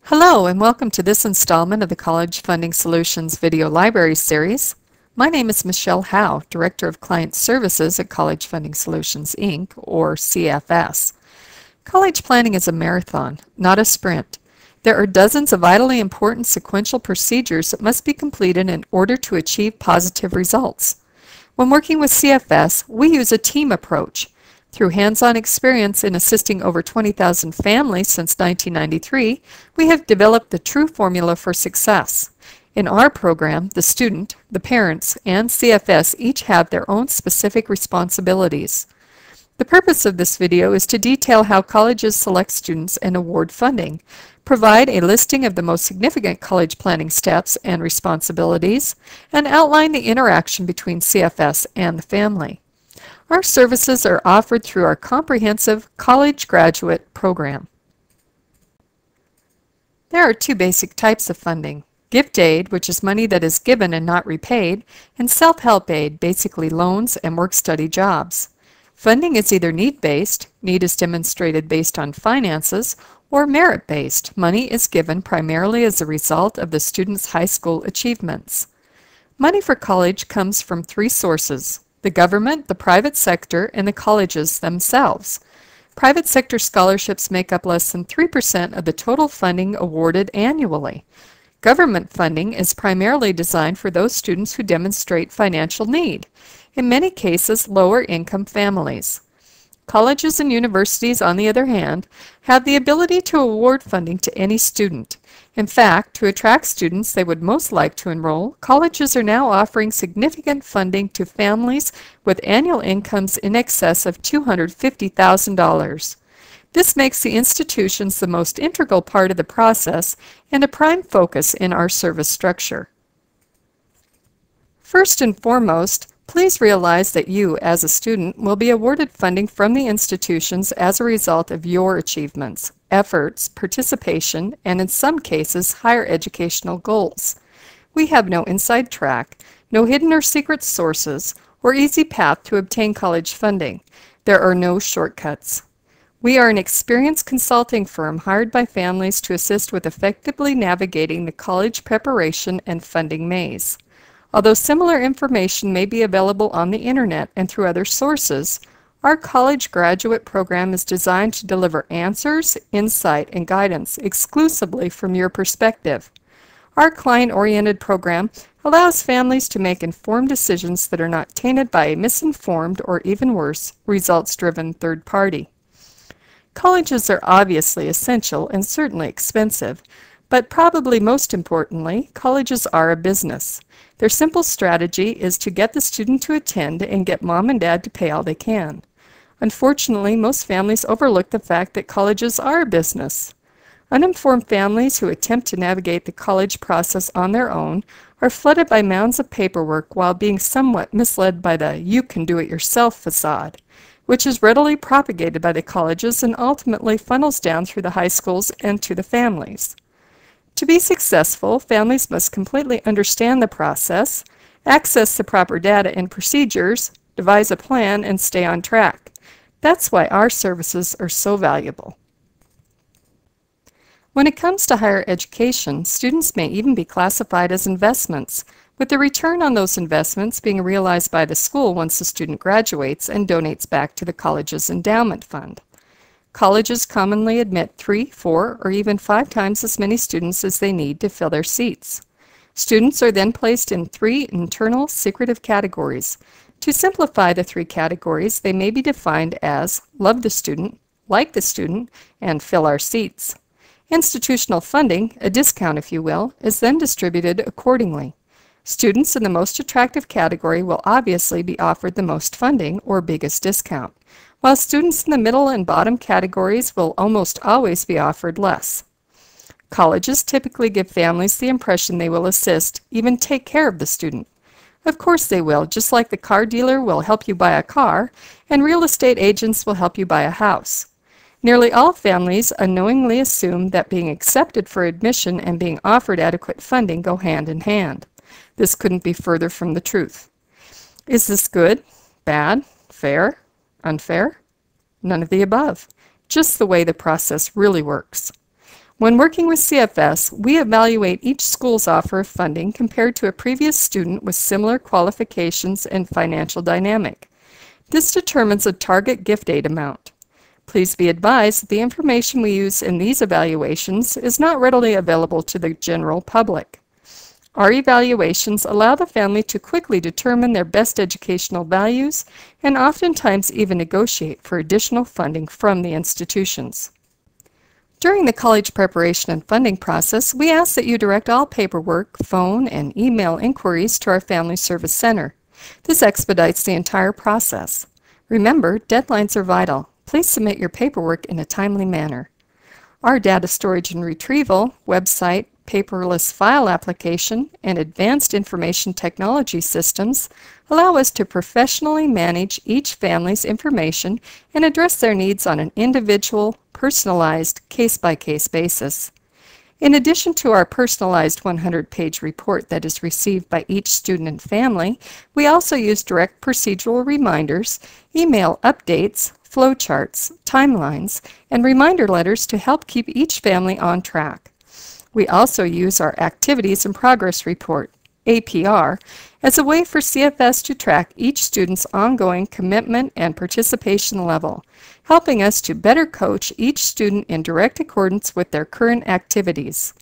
Hello and welcome to this installment of the College Funding Solutions video library series. My name is Michelle Howe, Director of Client Services at College Funding Solutions, Inc., or CFS. College planning is a marathon, not a sprint. There are dozens of vitally important sequential procedures that must be completed in order to achieve positive results. When working with CFS, we use a team approach. Through hands-on experience in assisting over 20,000 families since 1993, we have developed the true formula for success. In our program, the student, the parents, and CFS each have their own specific responsibilities. The purpose of this video is to detail how colleges select students and award funding, provide a listing of the most significant college planning steps and responsibilities, and outline the interaction between CFS and the family. Our services are offered through our comprehensive college graduate program. There are two basic types of funding: gift aid, which is money that is given and not repaid, and self-help aid, basically loans and work-study jobs. Funding is either need-based, need is demonstrated based on finances, or merit-based, money is given primarily as a result of the student's high school achievements. Money for college comes from three sources: the government, the private sector, and the colleges themselves. Private sector scholarships make up less than 3% of the total funding awarded annually. Government funding is primarily designed for those students who demonstrate financial need, in many cases lower income families. Colleges and universities, on the other hand, have the ability to award funding to any student. In fact, to attract students they would most like to enroll, colleges are now offering significant funding to families with annual incomes in excess of $250,000. This makes the institutions the most integral part of the process and a prime focus in our service structure. First and foremost, please realize that you, as a student, will be awarded funding from the institutions as a result of your achievements, efforts, participation, and in some cases, higher educational goals. We have no inside track, no hidden or secret sources, or easy path to obtain college funding. There are no shortcuts. We are an experienced consulting firm hired by families to assist with effectively navigating the college preparation and funding maze. Although similar information may be available on the internet and through other sources, our college graduate program is designed to deliver answers, insight, and guidance exclusively from your perspective. Our client-oriented program allows families to make informed decisions that are not tainted by a misinformed or, even worse, results-driven third party. Colleges are obviously essential and certainly expensive, but probably most importantly, colleges are a business. Their simple strategy is to get the student to attend and get mom and dad to pay all they can. Unfortunately, most families overlook the fact that colleges are a business. Uninformed families who attempt to navigate the college process on their own are flooded by mounds of paperwork while being somewhat misled by the you-can-do-it-yourself facade, which is readily propagated by the colleges and ultimately funnels down through the high schools and to the families. To be successful, families must completely understand the process, access the proper data and procedures, devise a plan, and stay on track. That's why our services are so valuable. When it comes to higher education, students may even be classified as investments, with the return on those investments being realized by the school once the student graduates and donates back to the college's endowment fund. Colleges commonly admit 3, 4, or even 5 times as many students as they need to fill their seats. Students are then placed in 3 internal secretive categories. To simplify the 3 categories, they may be defined as love the student, like the student, and fill our seats. Institutional funding, a discount if you will, is then distributed accordingly. Students in the most attractive category will obviously be offered the most funding or biggest discount, while students in the middle and bottom categories will almost always be offered less. Colleges typically give families the impression they will assist, even take care of the student. Of course they will, just like the car dealer will help you buy a car, and real estate agents will help you buy a house. Nearly all families unknowingly assume that being accepted for admission and being offered adequate funding go hand in hand. This couldn't be further from the truth. Is this good, bad, fair, unfair? None of the above. Just the way the process really works. When working with CFS, we evaluate each school's offer of funding compared to a previous student with similar qualifications and financial dynamic. This determines a target gift aid amount. Please be advised that the information we use in these evaluations is not readily available to the general public. Our evaluations allow the family to quickly determine their best educational values and oftentimes even negotiate for additional funding from the institutions. During the college preparation and funding process, we ask that you direct all paperwork, phone, and email inquiries to our Family Service Center. This expedites the entire process. Remember, deadlines are vital. Please submit your paperwork in a timely manner. Our data storage and retrieval, website, paperless file application, and advanced information technology systems allow us to professionally manage each family's information and address their needs on an individual, personalized, case-by-case basis. In addition to our personalized 100-page report that is received by each student and family, we also use direct procedural reminders, email updates, flowcharts, timelines, and reminder letters to help keep each family on track. We also use our Activities and Progress Report, APR, as a way for CFS to track each student's ongoing commitment and participation level, helping us to better coach each student in direct accordance with their current activities.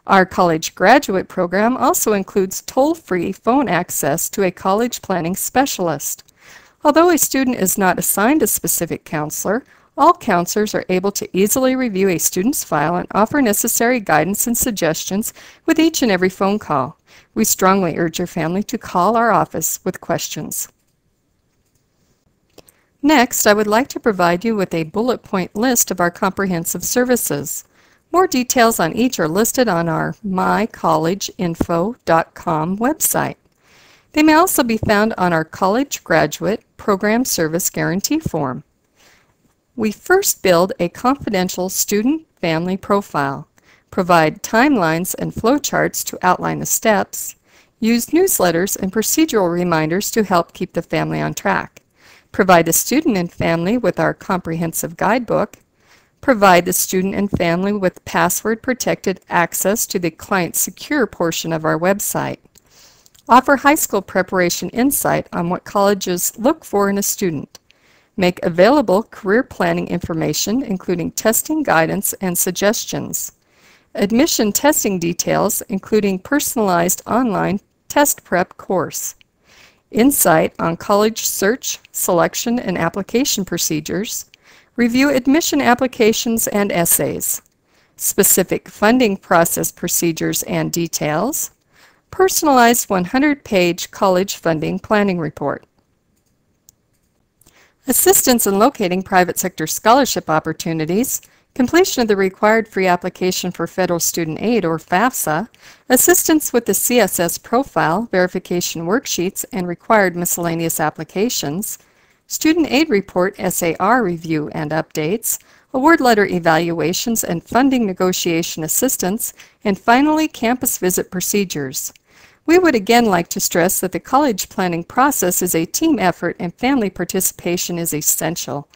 Our college graduate program also includes toll-free phone access to a college planning specialist. Although a student is not assigned a specific counselor, all counselors are able to easily review a student's file and offer necessary guidance and suggestions with each and every phone call. We strongly urge your family to call our office with questions. Next, I would like to provide you with a bullet point list of our comprehensive services. More details on each are listed on our mycollegeinfo.com website. They may also be found on our College Graduate Program Service Guarantee Form. We first build a confidential student-family profile, provide timelines and flowcharts to outline the steps, use newsletters and procedural reminders to help keep the family on track, provide the student and family with our comprehensive guidebook, provide the student and family with password-protected access to the client secure portion of our website, offer high school preparation insight on what colleges look for in a student, make available career planning information including testing guidance and suggestions, admission testing details including personalized online test prep course, insight on college search, selection, and application procedures, review admission applications and essays, specific funding process procedures and details, personalized 100-page college funding planning report. Assistance in locating private sector scholarship opportunities, completion of the required free application for Federal Student Aid or FAFSA, assistance with the CSS profile, verification worksheets, and required miscellaneous applications, Student Aid Report SAR review and updates, award letter evaluations and funding negotiation assistance, and finally campus visit procedures. We would again like to stress that the college planning process is a team effort and family participation is essential.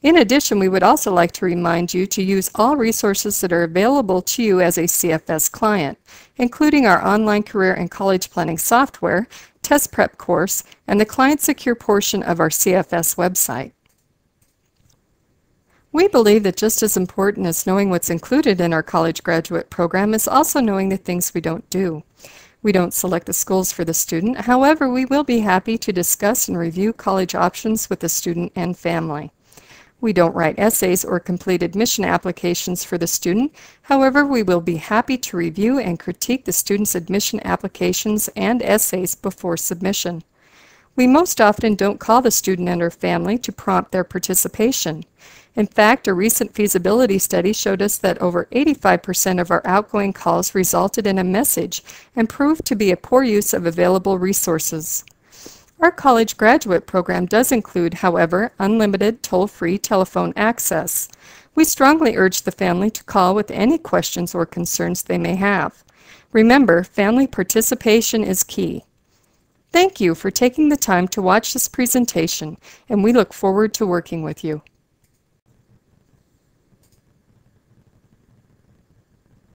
In addition, we would also like to remind you to use all resources that are available to you as a CFS client, including our online career and college planning software, test prep course, and the client secure portion of our CFS website. We believe that just as important as knowing what's included in our college graduate program is also knowing the things we don't do. We don't select the schools for the student. However, we will be happy to discuss and review college options with the student and family. We don't write essays or complete admission applications for the student. However, we will be happy to review and critique the student's admission applications and essays before submission. We most often don't call the student and her family to prompt their participation. In fact, a recent feasibility study showed us that over 85% of our outgoing calls resulted in a message and proved to be a poor use of available resources. Our college graduate program does include, however, unlimited toll-free telephone access. We strongly urge the family to call with any questions or concerns they may have. Remember, family participation is key. Thank you for taking the time to watch this presentation, and we look forward to working with you.